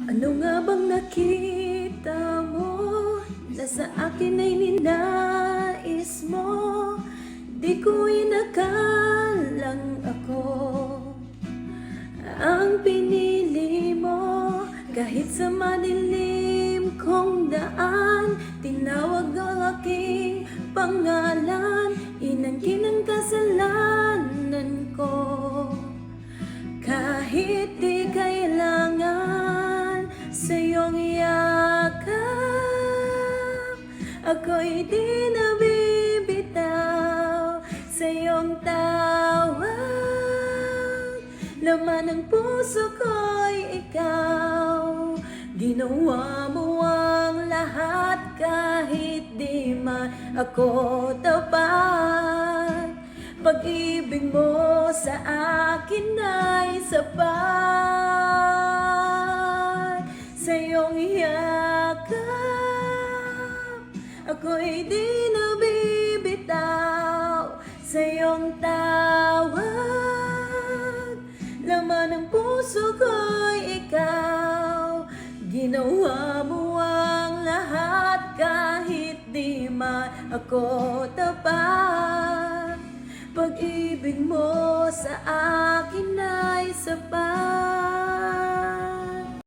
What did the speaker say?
Ano nga bang nakita mo na sa akin ay ninais mo? Di ko inakalang ako ang pinili mo. Kahit sa madilim kong daan, tinawag ang aking pangalan, inangkin ang kasalanan ko. Kahit di kailangan sa iyong yakap, ako'y di nabibitaw sa iyong tawag. Laman ng puso ko'y ikaw, ginawa mo ang lahat kahit di man ako tapat. Pag-ibig mo sa akin ay sapat. Sa iyong yakap, ako'y di nabibitaw sa iyong tawag. Laman ng puso ko'y ikaw, ginawa mo ang lahat kahit di man ako tapat. Pag-ibig mo sa